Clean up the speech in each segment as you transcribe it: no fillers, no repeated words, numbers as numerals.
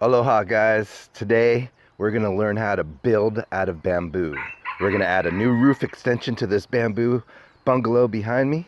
Aloha guys, today we're going to learn how to build out of bamboo. We're going to add a new roof extension to this bamboo bungalow behind me.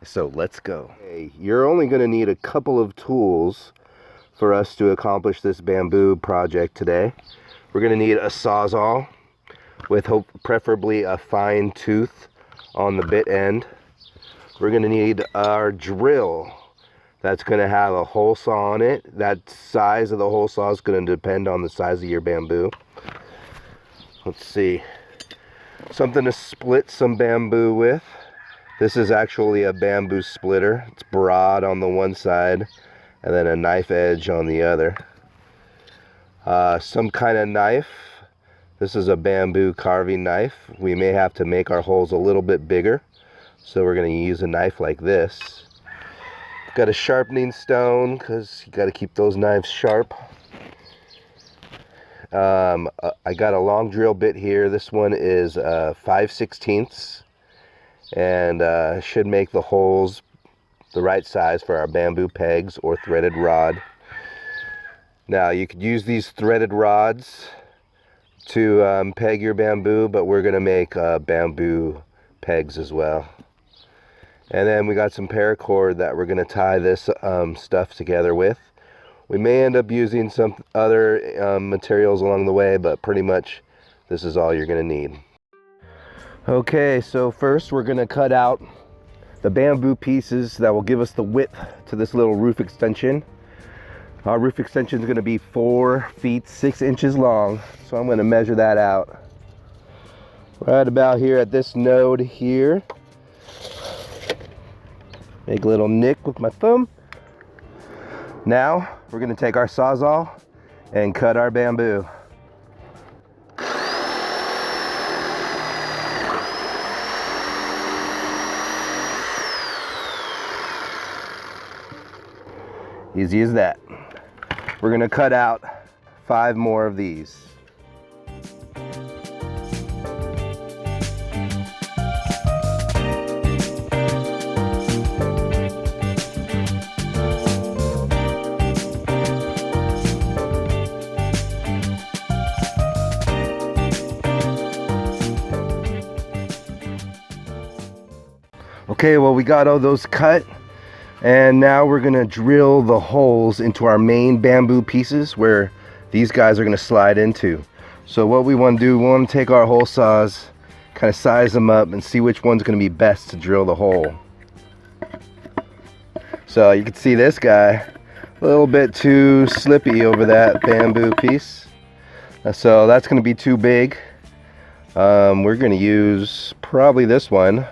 So let's go. Okay, you're only going to need a couple of tools for us to accomplish this bamboo project today. We're going to need a sawzall with preferably a fine tooth on the bit end. We're going to need our drill. That's going to have a hole saw on it. That size of the hole saw is going to depend on the size of your bamboo. Let's see. Something to split some bamboo with. This is actually a bamboo splitter. It's broad on the one side and then a knife edge on the other. Some kind of knife. This is a bamboo carving knife. We may have to make our holes a little bit bigger, so we're going to use a knife like this. Got a sharpening stone because you got to keep those knives sharp. I got a long drill bit here. This one is 5/16 and should make the holes the right size for our bamboo pegs or threaded rod. Now you could use these threaded rods to peg your bamboo, but we're going to make bamboo pegs as well. And then we got some paracord that we're going to tie this stuff together with. We may end up using some other materials along the way, but pretty much this is all you're going to need. Okay, so first we're going to cut out the bamboo pieces that will give us the width to this little roof extension. Our roof extension is going to be 4 feet 6 inches long, so I'm going to measure that out right about here at this node here. Make a little nick with my thumb. Now we're going to take our sawzall and cut our bamboo. Easy as that. We're going to cut out 5 more of these. Okay, well, we got all those cut, and now we're gonna drill the holes into our main bamboo pieces where these guys are gonna slide into. So what we want to do, we want to take our hole saws, kind of size them up and see which one's gonna be best to drill the hole. So you can see this guy a little bit too slippy over that bamboo piece, so that's gonna be too big. We're gonna use probably this one.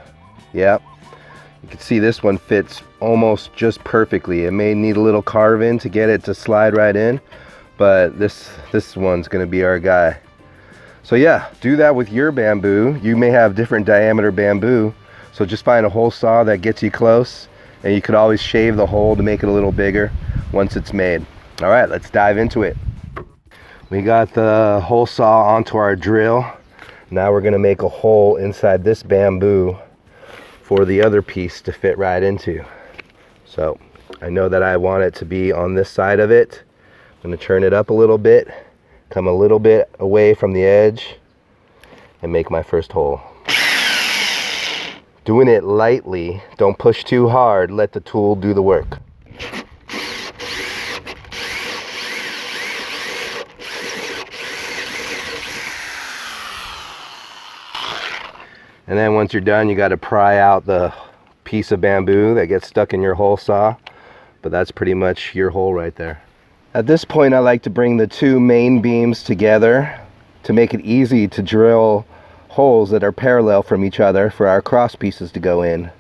Yep. You can see this one fits almost just perfectly. It may need a little carve in to get it to slide right in, but this one's going to be our guy. So yeah, do that with your bamboo. You may have different diameter bamboo, so just find a hole saw that gets you close, and you could always shave the hole to make it a little bigger once it's made. All right, let's dive into it. We got the hole saw onto our drill. Now we're going to make a hole inside this bamboo for the other piece to fit right into. So I know that I want it to be on this side of it. I'm going to turn it up a little bit, come a little bit away from the edge, and make my first hole. Doing it lightly, don't push too hard, let the tool do the work. And then once you're done, you got to pry out the piece of bamboo that gets stuck in your hole saw. But that's pretty much your hole right there. At this point, I like to bring the 2 main beams together to make it easy to drill holes that are parallel from each other for our cross pieces to go in.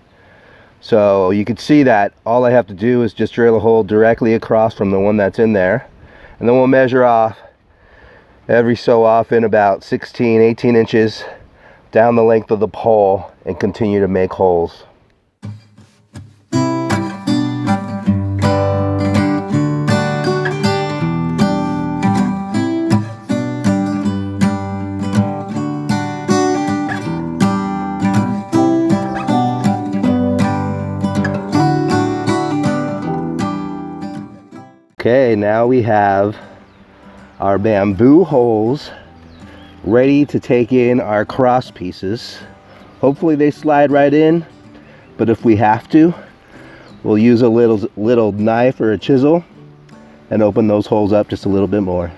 So you can see that all I have to do is just drill a hole directly across from the one that's in there. And then we'll measure off every so often about 16, 18 inches down the length of the pole and continue to make holes. Okay, now we have our bamboo holes ready to take in our cross pieces. Hopefully they slide right in, but if we have to, we'll use a little knife or a chisel and open those holes up just a little bit more.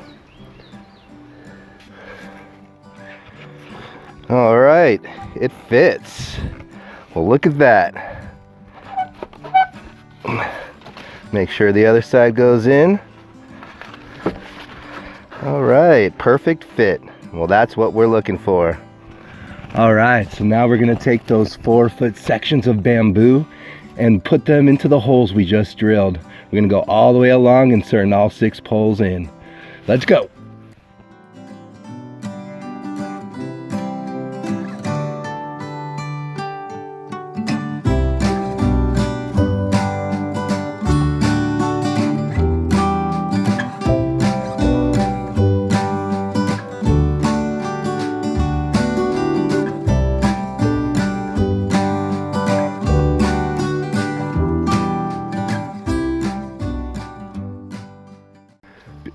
All right, it fits. Well, look at that. Make sure the other side goes in. All right, perfect fit. Well, that's what we're looking for. All right, so now we're gonna take those 4-foot sections of bamboo and put them into the holes we just drilled. We're gonna go all the way along, inserting all 6 poles in. Let's go.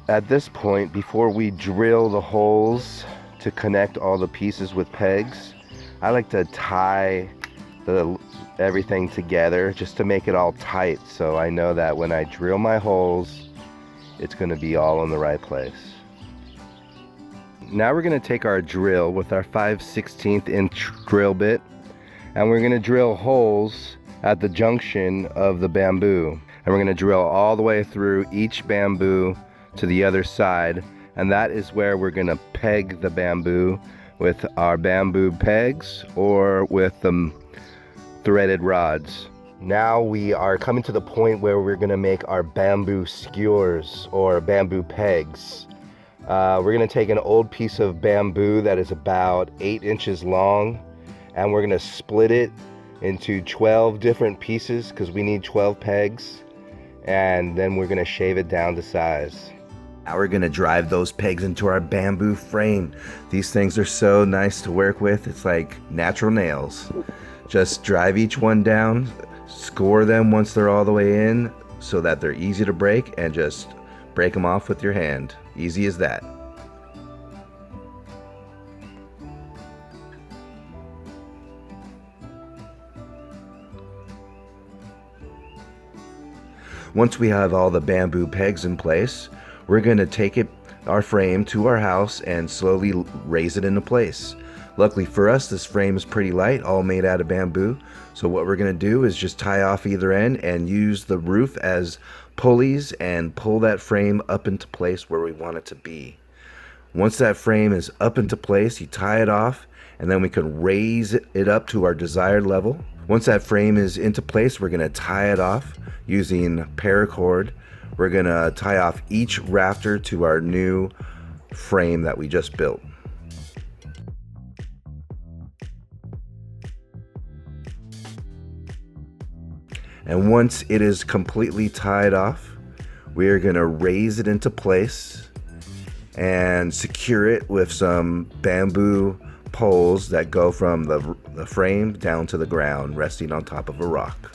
At this point, before we drill the holes to connect all the pieces with pegs, I like to tie everything together just to make it all tight, so I know that when I drill my holes, it's going to be all in the right place. Now we're going to take our drill with our 5/16 inch drill bit, and we're going to drill holes at the junction of the bamboo, and we're going to drill all the way through each bamboo to the other side, and that is where we're going to peg the bamboo with our bamboo pegs or with the threaded rods. Now we are coming to the point where we're going to make our bamboo skewers or bamboo pegs. We're going to take an old piece of bamboo that is about 8 inches long, and we're going to split it into 12 different pieces because we need 12 pegs, and then we're going to shave it down to size. Now we're gonna drive those pegs into our bamboo frame. These things are so nice to work with. It's like natural nails. Just drive each one down, score them once they're all the way in so that they're easy to break, and just break them off with your hand. Easy as that. Once we have all the bamboo pegs in place, we're going to take our frame to our house and slowly raise it into place. Luckily for us, this frame is pretty light, all made out of bamboo. So what we're going to do is just tie off either end and use the roof as pulleys and pull that frame up into place where we want it to be. Once that frame is up into place, you tie it off, and then we can raise it up to our desired level. Once that frame is into place, we're going to tie it off using paracord. We're going to tie off each rafter to our new frame that we just built. And once it is completely tied off, we are going to raise it into place and secure it with some bamboo poles that go from the frame down to the ground, resting on top of a rock.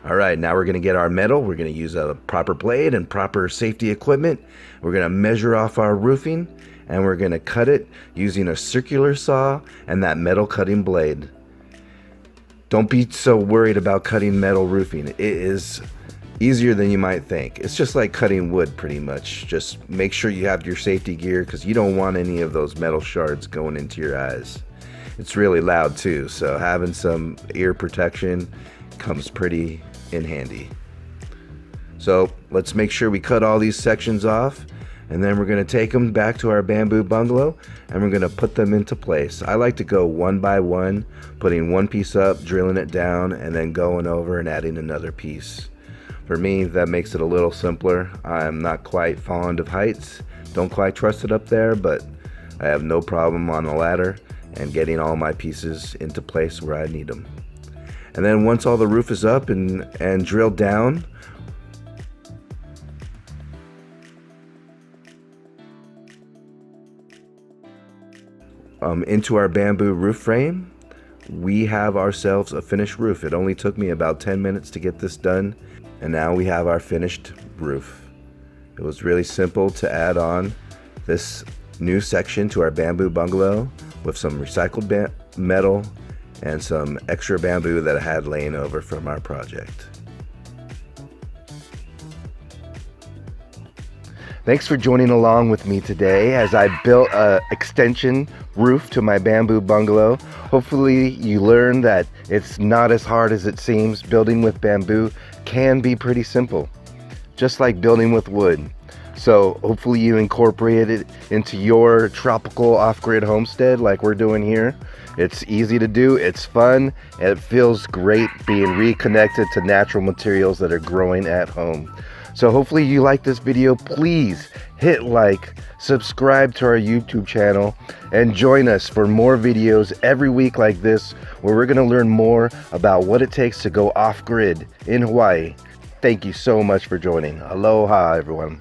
All right, now we're going to get our metal. We're going to use a proper blade and proper safety equipment. We're going to measure off our roofing, and we're going to cut it using a circular saw and that metal cutting blade. Don't be so worried about cutting metal roofing. It is easier than you might think. It's just like cutting wood pretty much. Just make sure you have your safety gear because you don't want any of those metal shards going into your eyes. It's really loud too, so having some ear protection comes pretty in handy. So let's make sure we cut all these sections off, and then we're going to take them back to our bamboo bungalow and we're going to put them into place. I like to go one by one, putting one piece up, drilling it down, and then going over and adding another piece. For me, that makes it a little simpler. I'm not quite fond of heights, don't quite trust it up there, but I have no problem on the ladder and getting all my pieces into place where I need them. And then once all the roof is up and drilled down, into our bamboo roof frame, we have ourselves a finished roof. It only took me about 10 minutes to get this done, and now we have our finished roof. It was really simple to add on this new section to our bamboo bungalow with some recycled metal and some extra bamboo that I had laying over from our project. Thanks for joining along with me today as I built an extension roof to my bamboo bungalow. Hopefully you learned that it's not as hard as it seems. Building with bamboo can be pretty simple, just like building with wood. So hopefully you incorporate it into your tropical off-grid homestead like we're doing here. It's easy to do, it's fun, and it feels great being reconnected to natural materials that are growing at home. So hopefully you like this video. Please hit like, subscribe to our YouTube channel, and join us for more videos every week like this, where we're going to learn more about what it takes to go off-grid in Hawaii. Thank you so much for joining. Aloha, everyone.